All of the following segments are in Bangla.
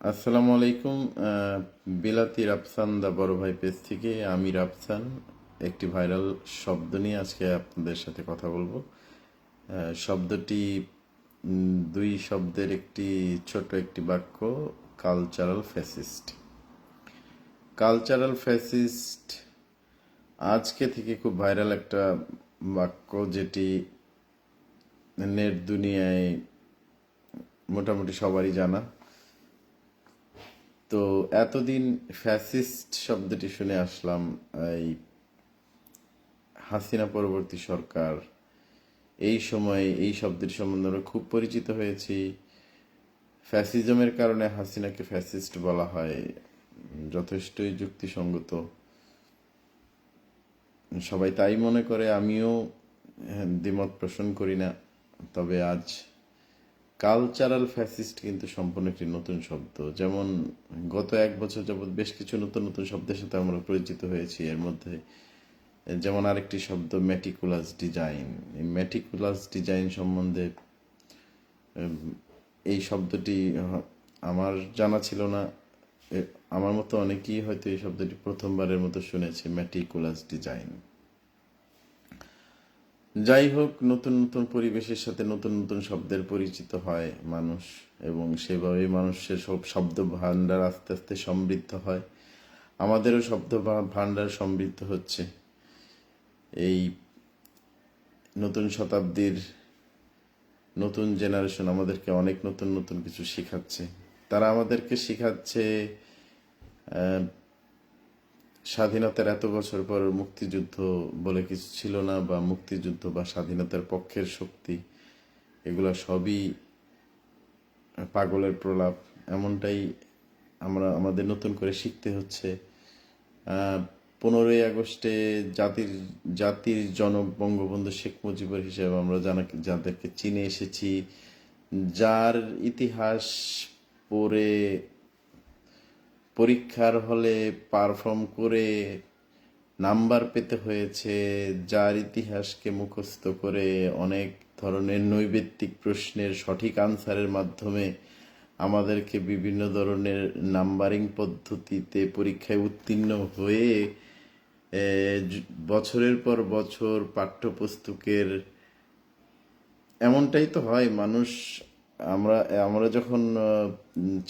আসসালামু আলাইকুম। বিলাতি রাফসান দা বড় ভাই পেজ থেকে আমি রাফসান একটি ভাইরাল শব্দ নিয়ে আজকে আপনাদের সাথে কথা বলবো। শব্দটি দুই শব্দের একটি ছোট একটি বাক্য, কালচারাল ফ্যাসিস্ট। কালচারাল ফ্যাসিস্ট আজকে থেকে খুব ভাইরাল একটা বাক্য, যেটি নেট দুনিয়ায় মোটামুটি সবারই জানা। তো এতদিন ফ্যাসিস্ট শব্দটি শুনে আসলাম এই হাসিনা পরবর্তী সরকার, এই সময় এই শব্দটি সম্বন্ধে আমরা খুব পরিচিত হয়েছি। ফ্যাসিজমের কারণে হাসিনাকে ফ্যাসিস্ট বলা হয়, যথেষ্টই যুক্তিসঙ্গত। সবাই তাই মনে করে, আমিও দ্বিমত পোষণ করি না। তবে আজ কালচারাল ফ্যাসিস্ট কিন্তু সম্পূর্ণ একটি নতুন শব্দ। যেমন গত এক বছর যাবৎ বেশ কিছু নতুন নতুন শব্দের সাথে আমরা পরিচিত হয়েছি। এর মধ্যে যেমন আরেকটি শব্দ মেটিকুলাস ডিজাইন। এই মেটিকুলাস ডিজাইন সম্বন্ধে এই শব্দটি আমার জানা ছিল না। আমার মতো অনেকেই হয়তো এই শব্দটি প্রথমবারের মতো শুনেছে, মেটিকুলাস ডিজাইন। যাই হোক, নতুন নতুন পরিবেশের সাথে নতুন নতুন শব্দের পরিচিত হয় মানুষ, এবং সেভাবে মানুষের সব শব্দ ভাণ্ডার আস্তে আস্তে সমৃদ্ধ হয়। আমাদেরও শব্দ ভাণ্ডার সমৃদ্ধ হচ্ছে। এই নতুন শতাব্দীর নতুন জেনারেশন আমাদেরকে অনেক নতুন নতুন কিছু শেখাচ্ছে। তারা আমাদেরকে শেখাচ্ছে স্বাধীনতার এত বছর পর মুক্তিযুদ্ধ বলে কিছু ছিল না, বা মুক্তিযুদ্ধ বা স্বাধীনতার পক্ষের শক্তি, এগুলো সবই পাগলের প্রলাপ। এমনটাই আমাদের নতুন করে শিখতে হচ্ছে। 15ই আগস্টে জাতির জনক বঙ্গবন্ধু শেখ মুজিবুর হিসেবে আমরা যাদেরকে চিনে এসেছি, যার ইতিহাস পড়ে পরীক্ষার হলে পারফর্ম করে নাম্বার পেতে হয়েছে, যার ইতিহাসকে মুখস্থ করে অনেক ধরনের নৈবেত্তিক প্রশ্নের সঠিক আনসারের মাধ্যমে আমাদেরকে বিভিন্ন ধরনের নাম্বারিং পদ্ধতিতে পরীক্ষায় উত্তীর্ণ হয়ে বছরের পর বছর পাঠ্যপুস্তকের, এমনটাই তো হয় মানুষ। আমরা আমরা যখন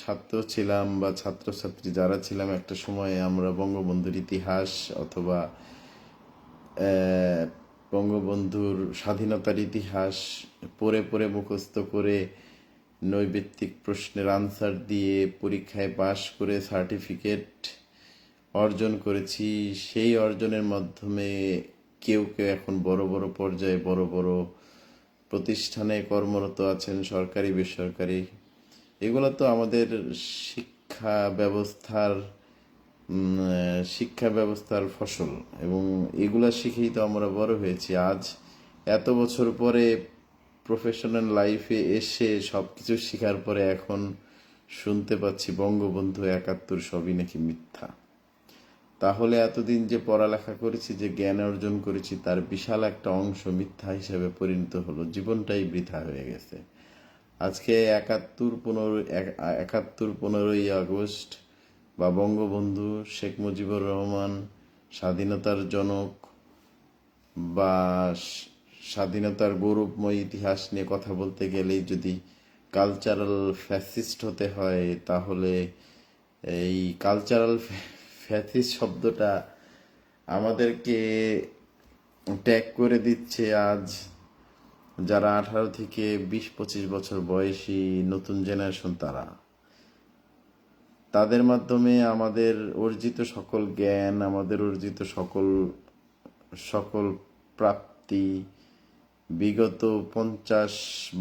ছাত্র ছিলাম বা ছাত্রছাত্রী যারা ছিলাম, একটা সময়ে আমরা বঙ্গবন্ধুর ইতিহাস অথবা বঙ্গবন্ধুর স্বাধীনতার ইতিহাস পড়ে পড়ে মুখস্থ করে নৈবেত্তিক প্রশ্নের আনসার দিয়ে পরীক্ষায় পাশ করে সার্টিফিকেট অর্জন করেছি। সেই অর্জনের মাধ্যমে কেউ কেউ এখন বড় বড় পর্যায়ে বড় বড় প্রতিষ্ঠানে কর্মরত আছেন, সরকারি বেসরকারি। এগুলো তো আমাদের শিক্ষা ব্যবস্থার ফসল, এবং এগুলা শিখেই তো আমরা বড় হয়েছি। আজ এত বছর পরে প্রফেশনাল লাইফে এসে সব কিছু শেখার পরে এখন শুনতে পাচ্ছি বঙ্গবন্ধু 71 সবই নাকি মিথ্যা। তাহলে এতদিন যে পড়ালেখা করেছি, যে জ্ঞান অর্জন করেছি, তার বিশাল একটা অংশ মিথ্যা হিসেবে পরিণত হলো, জীবনটাই বৃথা হয়ে গেছে। আজকে 15ই আগস্ট বা বঙ্গবন্ধু শেখ মুজিবুর রহমান স্বাধীনতার জনক, বা স্বাধীনতার গৌরবময় ইতিহাস নিয়ে কথা বলতে গেলেই যদি কালচারাল ফ্যাসিস্ট হতে হয়, তাহলে এই কালচারাল ফ্যাসিস্ট শব্দটা আমাদেরকে ট্যাগ করে দিচ্ছে আজ যারা 18 থেকে 20-25 বছর বয়সী নতুন জেনারেশন, তাদের মাধ্যমে আমাদের অর্জিত সকল জ্ঞান, আমাদের অর্জিত সকল সকল প্রাপ্তি, বিগত 50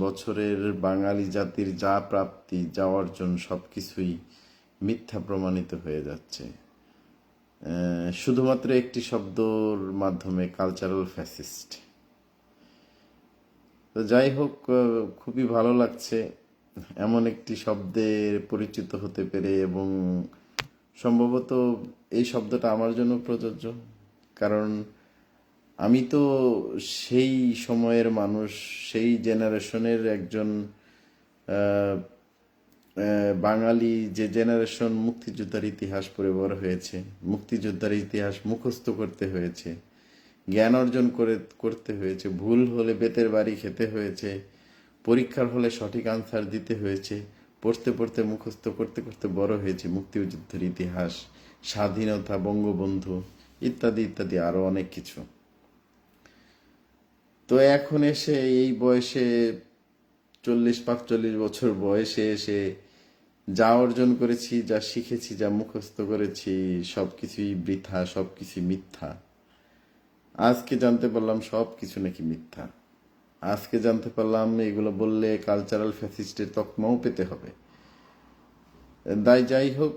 বছরের বাঙালি জাতির যা প্রাপ্তি, যা অর্জন, সবকিছুই মিথ্যা প্রমাণিত হয়ে যাচ্ছে শুধুমাত্র একটি শব্দর মাধ্যমে, কালচারাল ফ্যাসিস্ট। তো যাই হোক, খুবই ভালো লাগছে এমন একটি শব্দের পরিচিত হতে পেরে, এবং সম্ভবত এই শব্দটা আমার জন্য প্রযোজ্য, কারণ আমি তো সেই সময়ের মানুষ, সেই জেনারেশনের একজন বাঙালি যে জেনারেশন মুক্তিযোদ্ধার ইতিহাস পড়ে বড় হয়েছে, মুক্তিযোদ্ধার ইতিহাস মুখস্থ করতে হয়েছে, জ্ঞান অর্জন করতে হয়েছে, ভুল হলে বেতের বাড়ি খেতে হয়েছে, পরীক্ষার হলে সঠিক আনসার দিতে হয়েছে, পড়তে পড়তে মুখস্থ করতে করতে বড় হয়েছে মুক্তিযুদ্ধের ইতিহাস, স্বাধীনতা, বঙ্গবন্ধু ইত্যাদি ইত্যাদি আরো অনেক কিছু। তো এখন এসে এই বয়সে 40-45 বছর বয়সে এসে যা অর্জন করেছি, যা শিখেছি, যা মুখস্থ করেছি সবকিছুই বৃথা, সবকিছু মিথ্যা। আজকে জানতে পারলাম সবকিছু নাকি মিথ্যা। আজকে জানতে পারলাম এগুলো বললে কালচারাল ফ্যাসিস্টের তকমাও পেতে হবে। যাই হোক,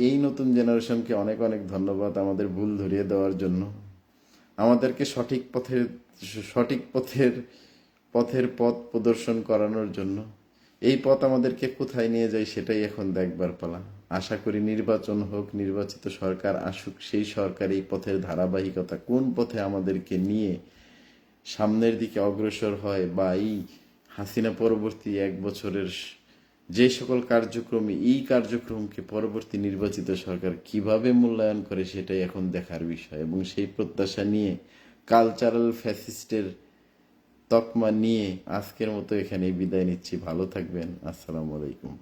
এই নতুন জেনারেশনকে অনেক অনেক ধন্যবাদ আমাদের ভুল ধরিয়ে দেওয়ার জন্য, আমাদেরকে সঠিক পথের পথ প্রদর্শন করানোর জন্য। এই পথ আমাদেরকে কোথায় নিয়ে যায় সেটাই এখন দেখবার পালা। আশা করি নির্বাচন হোক, নির্বাচিত সরকার আসুক, সেই সরকার এই পথের ধারাবাহিকতা কোন পথে আমাদেরকে নিয়ে সামনের দিকে অগ্রসর হয়, বা এই হাসিনা পরবর্তী 1 বছরের যে সকল এই কার্যক্রমকে পরবর্তী নির্বাচিত সরকার কিভাবে মূল্যায়ন করে সেটাই এখন দেখার বিষয়। এবং সেই প্রত্যাশা নিয়ে কালচারাল ফ্যাসিস্টের তকমা নিয়ে আজকের মতো এখানেই বিদায় নিচ্ছি। ভালো থাকবেন। আসসালামু আলাইকুম।